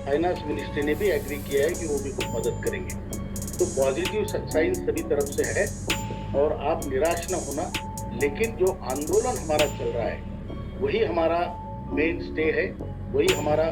Finance ministry ने भी agree किया है कि वो भी कुछ मदद करेंगे। तो पॉजिटिव साइन सभी तरफ से है और आप निराश न होना, लेकिन जो आंदोलन हमारा चल रहा है वही हमारा मेन स्टे है, वही हमारा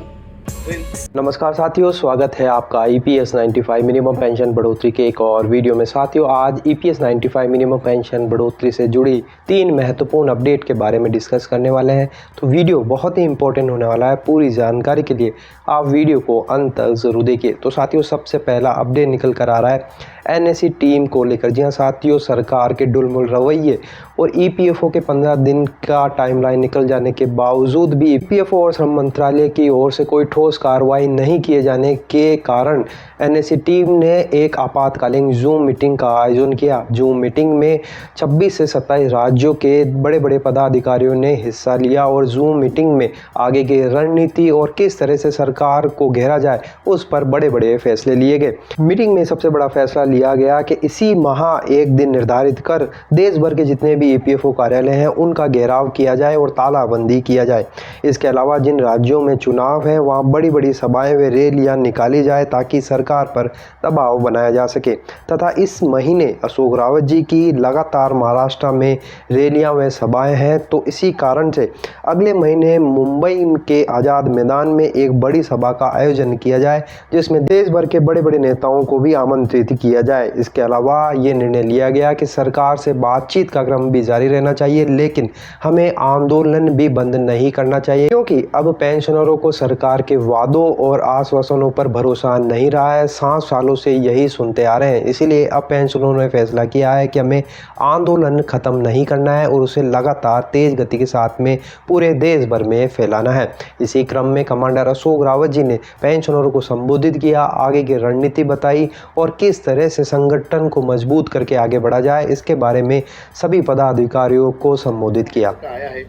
स्ट्रेंथ है। नमस्कार साथियों, स्वागत है आपका ईपीएस 95 मिनिमम पेंशन बढ़ोतरी के एक और वीडियो में। साथियों, आज ईपीएस 95 मिनिमम पेंशन बढ़ोतरी से जुड़ी 3 महत्वपूर्ण अपडेट के बारे में डिस्कस करने वाले हैं। तो वीडियो बहुत ही इंपॉर्टेंट होने वाला है। पूरी जानकारी के लिए आप वीडियो को अंत तक ज़रूर देखिए। तो साथियों, सबसे पहला अपडेट निकल कर आ रहा है एनएससी टीम को लेकर। जी हाँ साथियों, सरकार के डुलमुल रवैये और ईपीएफओ के 15 दिन का टाइमलाइन निकल जाने के बावजूद भी ईपीएफओ और श्रम मंत्रालय की ओर से कोई ठोस कार्रवाई नहीं किए जाने के कारण एनएससी टीम ने एक आपातकालीन जूम मीटिंग का आयोजन किया। जूम मीटिंग में 26 से 27 राज्यों के बड़े बड़े पदाधिकारियों ने हिस्सा लिया और जूम मीटिंग में आगे की रणनीति और किस तरह से सरकार को घेरा जाए उस पर बड़े बड़े फैसले लिए गए। मीटिंग में सबसे बड़ा फैसला लिया गया कि इसी माह एक दिन निर्धारित कर देश भर के जितने भी ईपीएफओ कार्यालय हैं उनका घेराव किया जाए और तालाबंदी किया जाए। इसके अलावा जिन राज्यों में चुनाव है वहाँ बड़ी बड़ी सभाएं व रैलियां निकाली जाए ताकि सरकार पर दबाव बनाया जा सके। तथा इस महीने अशोक रावत जी की लगातार महाराष्ट्र में रैलियां व सभाएं हैं, तो इसी कारण से अगले महीने मुंबई के आज़ाद मैदान में एक बड़ी सभा का आयोजन किया जाए जिसमें देश भर के बड़े बड़े नेताओं को भी आमंत्रित किया जाए। इसके अलावा ये निर्णय लिया गया कि सरकार से बातचीत का क्रम भी जारी रहना चाहिए, लेकिन हमें आंदोलन भी बंद नहीं करना चाहिए, क्योंकि अब पेंशनरों को सरकार के वादों और आश्वासनों पर भरोसा नहीं रहा है। 7 सालों से यही सुनते आ रहे हैं। इसीलिए अब पेंशनरों ने फैसला किया है कि हमें आंदोलन खत्म नहीं करना है और उसे लगातार तेज गति के साथ में पूरे देश भर में फैलाना है। इसी क्रम में कमांडर अशोक रावत जी ने पेंशनरों को संबोधित किया, आगे की रणनीति बताई और किस तरह से संगठन को मजबूत करके आगे बढ़ा जाए, इसके बारे में सभी पदाधिकारियों को संबोधित किया। आया है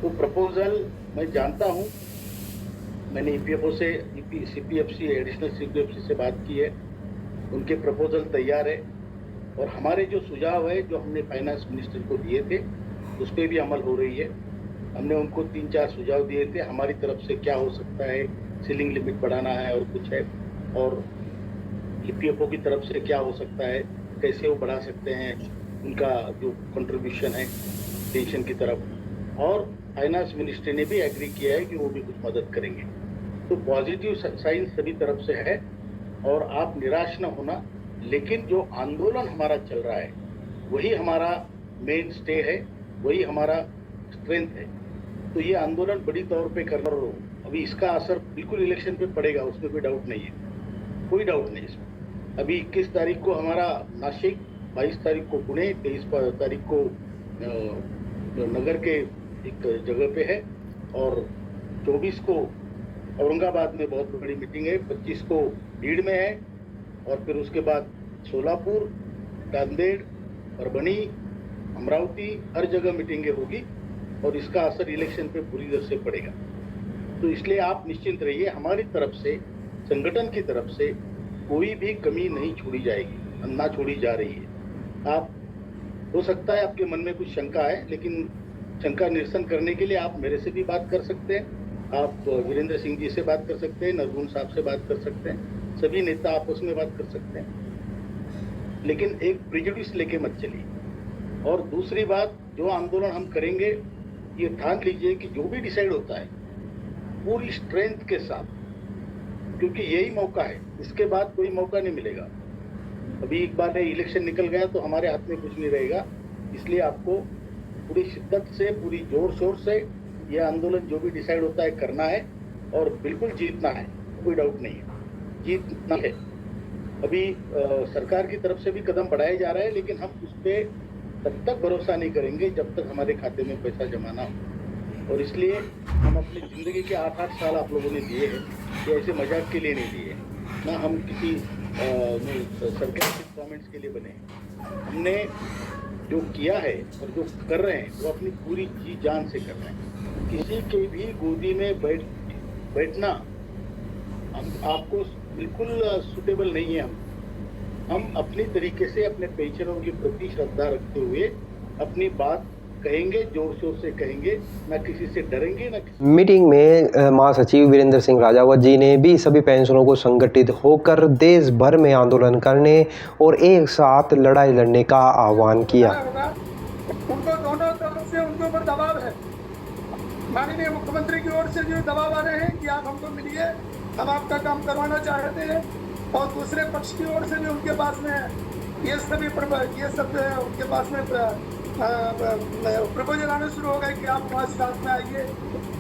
तो प्रपोजल मैं जानता हूं, मैंने ईपीएफओ से सीपीएफसी एडिशनल सीपीएफसी से बात की है, उनके प्रपोजल तैयार है और हमारे जो सुझाव है जो हमने फाइनेंस मिनिस्टर को दिए थे उस पर भी अमल हो रही है। हमने उनको 3-4 सुझाव दिए थे हमारी तरफ से क्या हो सकता है, सीलिंग लिमिट बढ़ाना है और कुछ है, और ईपीएफओ की तरफ से क्या हो सकता है, कैसे वो बढ़ा सकते हैं उनका जो कंट्रीब्यूशन है पेंशन की तरफ, और फाइनेंस मिनिस्ट्री ने भी एग्री किया है कि वो भी कुछ मदद करेंगे। तो पॉजिटिव साइन सभी तरफ से है और आप निराश न होना, लेकिन जो आंदोलन हमारा चल रहा है वही हमारा मेन स्टे है, वही हमारा स्ट्रेंथ है। तो ये आंदोलन बड़ी तौर पे करना, अभी इसका असर बिल्कुल इलेक्शन पे पड़ेगा, उसमें कोई डाउट नहीं है, कोई डाउट नहीं इसमें। अभी 21 तारीख को हमारा नासिक, 22 तारीख को पुणे, 23 तारीख को नगर के एक जगह पे है और 24 को औरंगाबाद में बहुत बड़ी मीटिंग है, 25 को भीड़ में है और फिर उसके बाद सोलापुर, नांदेड़, परभनी, अमरावती, हर जगह मीटिंगें होगी और इसका असर इलेक्शन पे पूरी तरह से पड़ेगा। तो इसलिए आप निश्चिंत रहिए, हमारी तरफ से, संगठन की तरफ से कोई भी कमी नहीं छोड़ी जाएगी, ना छोड़ी जा रही है। आप, हो सकता है आपके मन में कुछ शंका है, लेकिन शंका निरसन करने के लिए आप मेरे से भी बात कर सकते हैं, आप वीरेंद्र सिंह जी से बात कर सकते हैं, नरगुन साहब से बात कर सकते हैं, सभी नेता आपस में बात कर सकते हैं, लेकिन एक प्रेजुडिस लेके मत चलिए। और दूसरी बात, जो आंदोलन हम करेंगे ये ठान लीजिए कि जो भी डिसाइड होता है पूरी स्ट्रेंथ के साथ, क्योंकि यही मौका है, इसके बाद कोई मौका नहीं मिलेगा। अभी एक बार इलेक्शन निकल गया तो हमारे हाथ में कुछ नहीं रहेगा, इसलिए आपको पूरी शिद्दत से, पूरी जोर शोर से यह आंदोलन जो भी डिसाइड होता है करना है और बिल्कुल जीतना है, कोई डाउट नहीं है, जीतना है। अभी सरकार की तरफ से भी कदम बढ़ाए जा रहे हैं, लेकिन हम उस पर तब तक भरोसा नहीं करेंगे जब तक हमारे खाते में पैसा जमा ना हो। और इसलिए हम अपनी ज़िंदगी के 8-8 साल आप लोगों ने दिए हैं, ये ऐसे मजाक के लिए नहीं दिए, ना हम किसी सरकार के कमेंट्स के लिए बने। हमने जो किया है और जो कर रहे हैं वो अपनी पूरी जी जान से कर रहे हैं। किसी के भी गोदी में बैठना आपको बिल्कुल सूटेबल नहीं है। हम अपनी तरीके से अपने पेंशनरों के प्रति श्रद्धा रखते हुए अपनी बात कहेंगे, जोर शोर से कहेंगे, ना किसी से डरेंगे ना किसी। मीटिंग में महासचिव वीरेंद्र सिंह राजावत जी ने भी सभी पेंशनरों को संगठित होकर देश भर में आंदोलन करने और एक साथ लड़ाई लड़ने का आह्वान किया। उनको दोनों तरफ से उनके ऊपर दबाव है। माननीय मुख्यमंत्री की ओर से जो दबाव आ रहे हैं कि आप हमको मिलिए, हम आपका काम करवाना चाहते हैं, और दूसरे पक्ष की ओर से भी उनके पास में ये सब उनके पास में प्रपोजल आने शुरू हो गए कि आप हमारे साथ में आइए,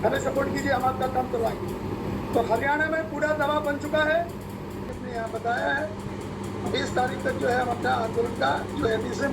हमें सपोर्ट कीजिए, हम आपका काम करवाएंगे। तो हरियाणा में पूरा दबाव बन चुका है। इसने यहाँ बताया है 20 तारीख तक जो है हम अपना आंदोलन का जो एजिटेशन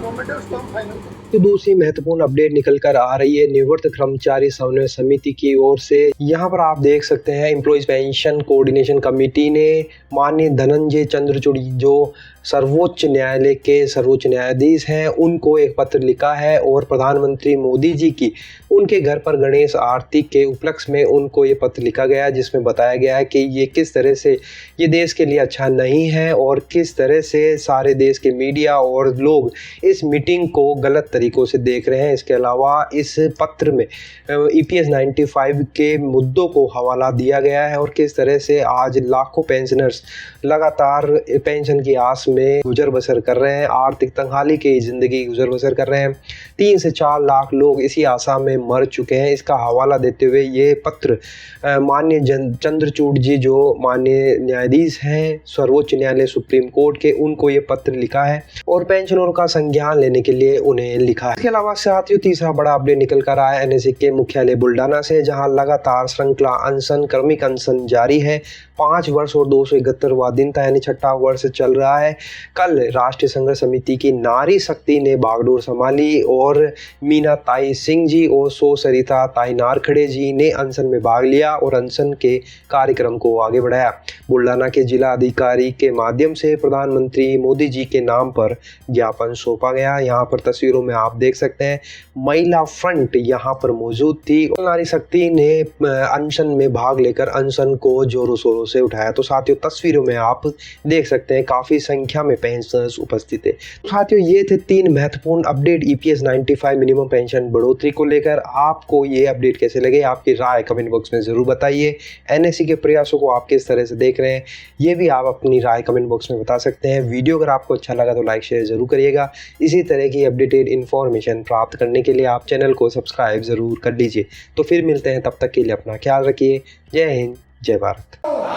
मूवमेंट है उसको हम फाइनल करेंगे। तो दूसरी महत्वपूर्ण अपडेट निकल कर आ रही है निवृत्त कर्मचारी समन्वय समिति की ओर से। यहाँ पर आप देख सकते हैं एम्प्लॉइज पेंशन कोऑर्डिनेशन कमेटी ने माननीय धनंजय चंद्रचूड़ जो सर्वोच्च न्यायालय के सर्वोच्च न्यायाधीश हैं उनको एक पत्र लिखा है और प्रधानमंत्री मोदी जी की उनके घर पर गणेश आरती के उपलक्ष्य में उनको ये पत्र लिखा गया है, जिसमें बताया गया है कि ये किस तरह से ये देश के लिए अच्छा नहीं है और किस तरह से सारे देश के मीडिया और लोग इस मीटिंग को गलत तरीक़ों से देख रहे हैं। इसके अलावा इस पत्र में EPS 95 के मुद्दों को हवाला दिया गया है और किस तरह से आज लाखों पेंशनर्स लगातार पेंशन की आस में गुजर बसर कर रहे हैं, आर्थिक तंगहाली की ज़िंदगी गुजर बसर कर रहे हैं। 3 से 4 लाख लोग इसी आशा में मर चुके हैं। इसका हवाला देते हुए ये पत्र माननीय चंद्रचूड़ जी जो माननीय न्यायाधीश हैं सर्वोच्च न्यायालय सुप्रीम कोर्ट के, उनको ये पत्र लिखा है और पेंशनरों का संज्ञान लेने के लिए उन्हें लिखा है। इसके अलावा साथियों तीसरा बड़ा अपडेट निकल कर आया है NSE के मुख्यालय बुल्डाना से, जहां लगातार श्रृंखला अनशन क्रमिक अनशन जारी है। 5 वर्ष और 271वां दिन था, यानी 6ठा वर्ष चल रहा है। कल राष्ट्रीय संघर्ष समिति की नारी शक्ति ने बागडोर संभाली और मीना ताई सिंह जी और सरिता ताई नारखड़े जी ने अनशन में भाग लिया और अनशन के कार्यक्रम को आगे बढ़ाया। बुल्डाना के जिला अधिकारी के माध्यम से प्रधानमंत्री मोदी जी के नाम पर ज्ञापन सौंपा गया। यहाँ पर तस्वीरों में आप देख सकते हैं महिला फ्रंट यहाँ पर मौजूद थी और नारी शक्ति ने अनशन में भाग लेकर अनशन को जोरों शोरों से उठाया। तो साथियों तस्वीरों में आप देख सकते हैं काफ़ी संख्या में पेंशनर्स उपस्थित है। तो साथियों ये थे 3 महत्वपूर्ण अपडेट EPS 95 मिनिमम पेंशन बढ़ोतरी को लेकर। आपको ये अपडेट कैसे लगे, आपकी राय कमेंट बॉक्स में ज़रूर बताइए। NSE के प्रयासों को आप किस तरह से देख रहे हैं ये भी आप अपनी राय कमेंट बॉक्स में बता सकते हैं। वीडियो अगर आपको अच्छा लगा तो लाइक शेयर ज़रूर करिएगा। इसी तरह की अपडेटेड इन्फॉर्मेशन प्राप्त करने के लिए आप चैनल को सब्सक्राइब ज़रूर कर लीजिए। तो फिर मिलते हैं, तब तक के लिए अपना ख्याल रखिए। जय हिंद, जय भारत।